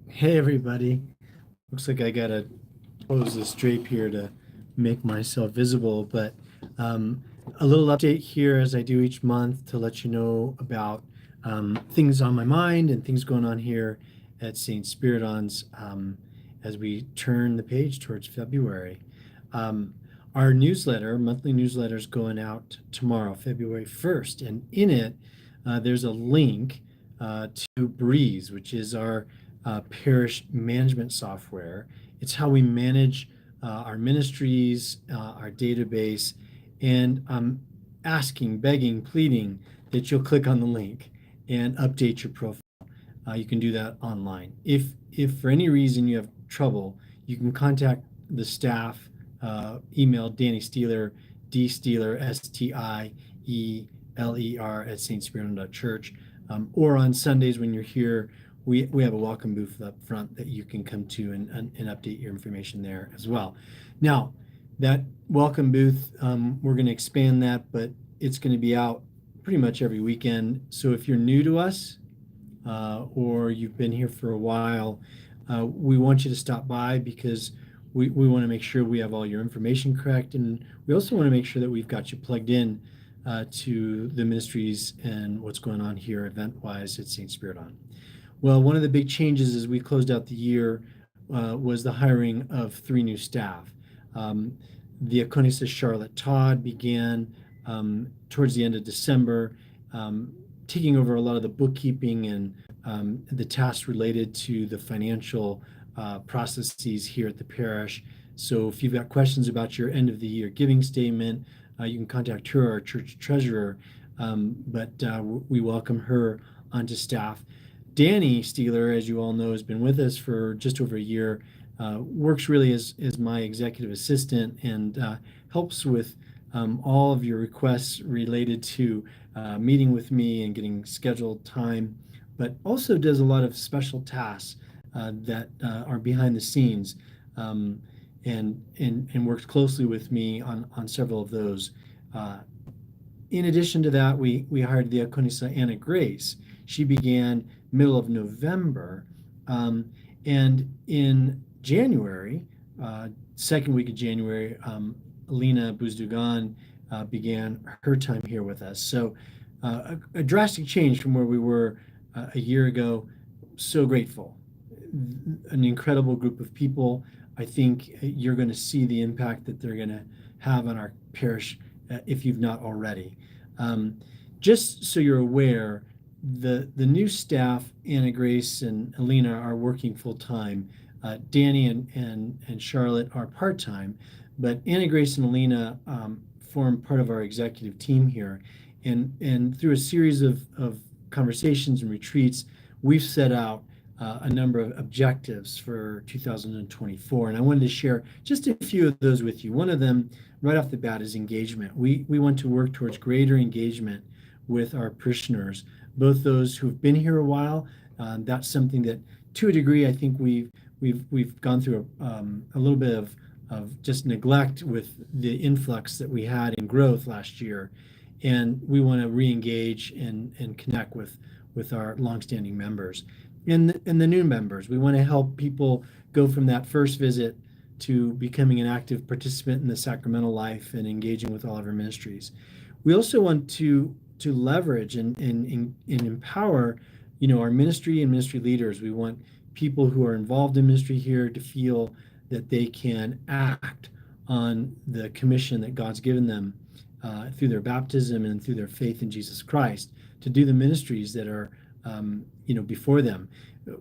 Hey everybody. Looks like I gotta close this drape here to make myself visible, but um, a little update here as I do each month to let you know about things on my mind and things going on here at St. Spiridon's as we turn the page towards February. Um, our newsletter, monthly newsletter, is going out tomorrow, February 1st, and in it, there's a link to Breeze, which is our parish management software. It's how we manage our ministries, our database, and I'm asking, begging, pleading that you'll click on the link and update your profile. You can do that online. If for any reason you have trouble, you can contact the staff. Email Danny Steeler, D Steeler, Stieler at stspiridon.church. Or on Sundays when you're here, we have a welcome booth up front that you can come to and update your information there as well. Now, that welcome booth, we're going to expand that, but it's going to be out pretty much every weekend. So if you're new to us, or you've been here for a while, we want you to stop by because we want to make sure we have all your information correct. And we also want to make sure that we've got you plugged in to the ministries and what's going on here event-wise at St. Spiridon. Well, one of the big changes as we closed out the year was the hiring of 3 new staff. The Diaconisa Charlotte Todd began towards the end of December, taking over a lot of the bookkeeping and the tasks related to the financial processes here at the parish. So if you've got questions about your end of the year giving statement, you can contact her, our church treasurer, but we welcome her onto staff. Danny Steeler, as you all know, has been with us for just over a year, works really as my executive assistant and helps with all of your requests related to meeting with me and getting scheduled time, but also does a lot of special tasks that are behind the scenes, and works closely with me on several of those. In addition to that, we hired the Diaconisa Anna Grace. She began middle of November, and in January, second week of January, Alina Buzdugan began her time here with us. So a drastic change from where we were a year ago. So grateful. An incredible group of people. I think you're going to see the impact that they're going to have on our parish if you've not already. Just so you're aware, the new staff, Anna Grace and Alina, are working full time. Danny and Charlotte are part time, but Anna Grace and Alina form part of our executive team here. And through a series of conversations and retreats, we've set out a number of objectives for 2024. And I wanted to share just a few of those with you. One of them, right off the bat, is engagement. We want to work towards greater engagement with our parishioners, both those who've been here a while. That's something that, to a degree, I think we've gone through a little bit of just neglect with the influx that we had in growth last year, and we want to re-engage and connect with our longstanding members and the new members. We want to help people go from that first visit to becoming an active participant in the sacramental life and engaging with all of our ministries. We also want to leverage and empower, our ministry and ministry leaders. We want people who are involved in ministry here to feel that they can act on the commission that God's given them through their baptism and through their faith in Jesus Christ to do the ministries that are before them.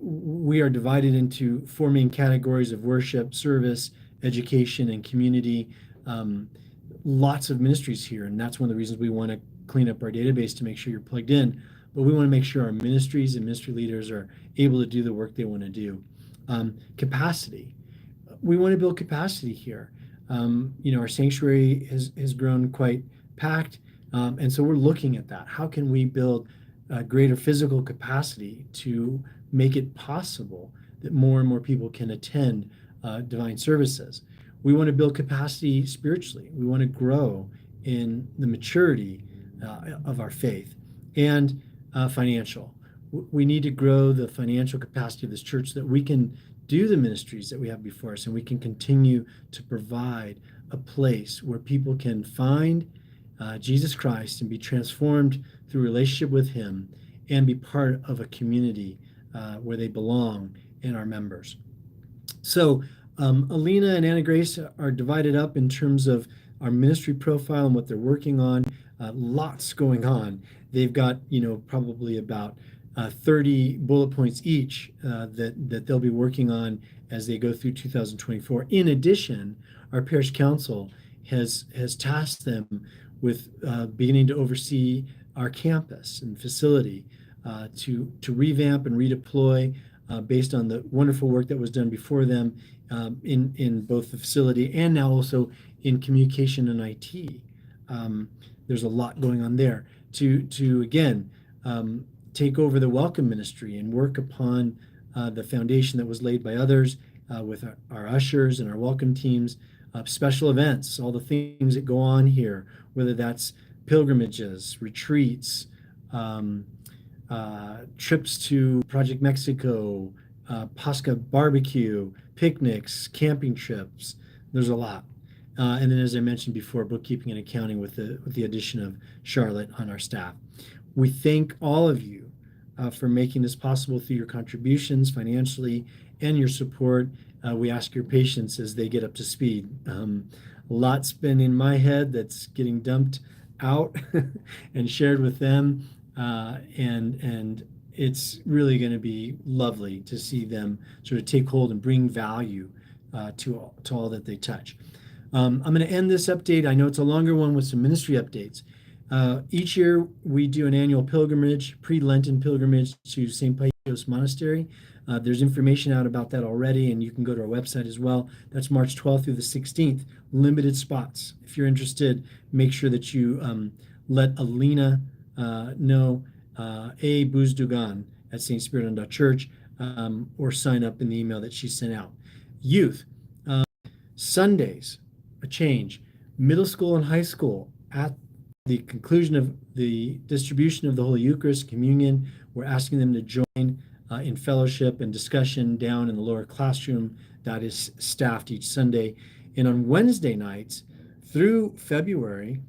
We are divided into 4 main categories of worship, service, education, and community. Lots of ministries here, and that's one of the reasons we want to clean up our database to make sure you're plugged in. But we want to make sure our ministries and ministry leaders are able to do the work they want to do. Capacity. We want to build capacity here. Our sanctuary has grown quite packed, and so we're looking at that. How can we build greater physical capacity to make it possible that more and more people can attend divine services? We want to build capacity spiritually. We want to grow in the maturity of our faith, and financial. we need to grow the financial capacity of this church so that we can do the ministries that we have before us, and we can continue to provide a place where people can find Jesus Christ and be transformed through relationship with Him and be part of a community where they belong and are members. So Alina and Anna Grace are divided up in terms of our ministry profile and what they're working on. Lots going on. They've got, probably about 30 bullet points each that they'll be working on as they go through 2024. In addition, our parish council has tasked them with beginning to oversee our campus and facility to revamp and redeploy based on the wonderful work that was done before them in both the facility and now also in communication and IT. There's a lot going on there to again take over the welcome ministry and work upon the foundation that was laid by others with our ushers and our welcome teams, special events, all the things that go on here, whether that's pilgrimages, retreats, trips to Project Mexico, Pascha barbecue, picnics, camping trips. There's a lot. And then, as I mentioned before, bookkeeping and accounting with the addition of Charlotte on our staff. We thank all of you for making this possible through your contributions financially and your support. We ask your patience as they get up to speed. A lot's been in my head that's getting dumped out and shared with them, and it's really going to be lovely to see them sort of take hold and bring value to all that they touch. I'm going to end this update. I know it's a longer one with some ministry updates. Each year we do an annual pilgrimage, pre-Lenten pilgrimage to St. Paisios Monastery. There's information out about that already, and you can go to our website as well. That's March 12th through the 16th. Limited spots. If you're interested, make sure that you let Alina know, A. Buzdugan at stspiridon.church, or sign up in the email that she sent out. Youth, Sundays, a change. Middle school and high school, at the conclusion of the distribution of the Holy Eucharist, communion, we're asking them to join in fellowship and discussion down in the lower classroom that is staffed each Sunday. And on Wednesday nights through February,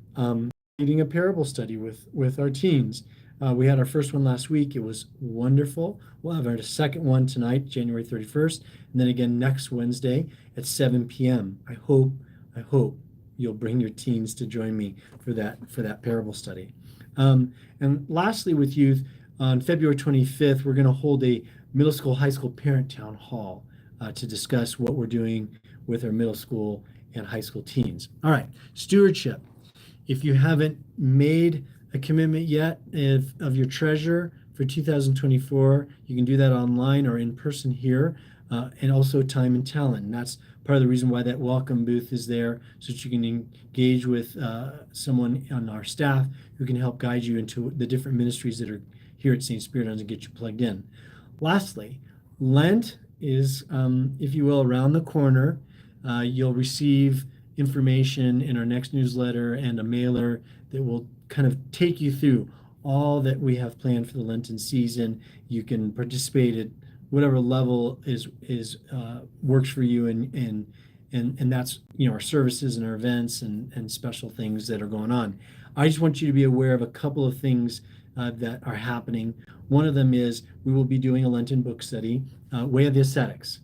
leading a parable study with our teens. We had our first one last week. It was wonderful. We'll have our second one tonight, January 31st, and then again next Wednesday at 7 p.m. I hope you'll bring your teens to join me for that parable study. And lastly, with youth, on February 25th, we're going to hold a middle school, high school parent town hall to discuss what we're doing with our middle school and high school teens. All right, stewardship. If you haven't made a commitment yet of your treasure for 2024, you can do that online or in person here, and also time and talent. And that's part of the reason why that welcome booth is there, so that you can engage with someone on our staff who can help guide you into the different ministries that are here at St. Spiridon's and get you plugged in. Lastly, Lent is, if you will, around the corner. You'll receive information in our next newsletter and a mailer that will kind of take you through all that we have planned for the Lenten season. You can participate at whatever level is works for you, and that's our services and our events and special things that are going on. I just want you to be aware of a couple of things that are happening. One of them is we will be doing a Lenten book study, Way of the Ascetics.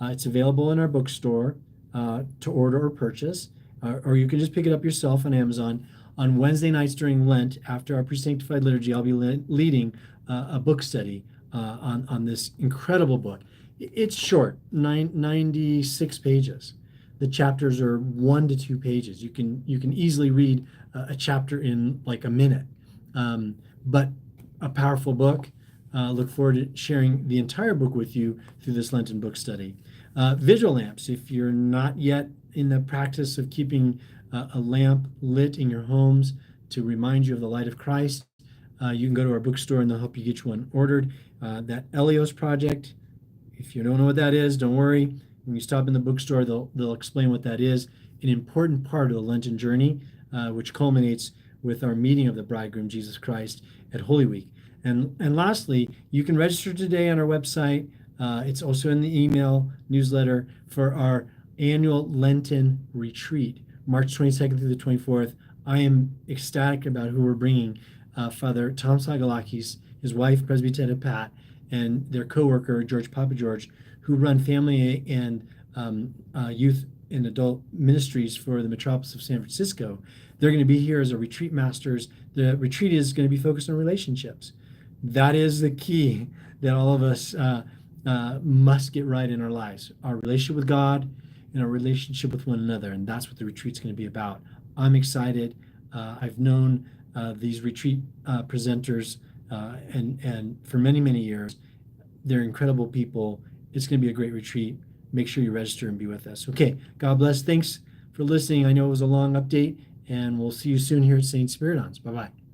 It's available in our bookstore to order or purchase, or you can just pick it up yourself on Amazon. On Wednesday nights during Lent, after our pre-sanctified liturgy, I'll be leading a book study on this incredible book. It's short, 96 pages. The chapters are 1 to 2 pages. You can easily read a chapter in like a minute, but a powerful book. Look forward to sharing the entire book with you through this Lenten book study. Visual lamps. If you're not yet in the practice of keeping a lamp lit in your homes to remind you of the light of Christ, you can go to our bookstore and they'll help you get you one ordered. That Elios project, if you don't know what that is, don't worry. When you stop in the bookstore, they'll explain what that is. An important part of the Lenten journey, which culminates with our meeting of the bridegroom, Jesus Christ, at Holy Week. And lastly, you can register today on our website. It's also in the email newsletter for our annual Lenten retreat, March 22nd through the 24th. I am ecstatic about who we're bringing. Father Tom Sagalakis, his wife, Presbytera Pat, and their co-worker, George Papa George, who run family and youth and adult ministries for the metropolis of San Francisco. They're going to be here as our retreat masters. The retreat is going to be focused on relationships. That is the key that all of us must get right in our lives, our relationship with God and our relationship with one another. And that's what the retreat's going to be about. I'm excited. I've known these retreat presenters and for many, many years. They're incredible people. It's going to be a great retreat. Make sure you register and be with us. Okay, God bless. Thanks for listening. I know it was a long update, and we'll see you soon here at St. Spiridon's. Bye-bye.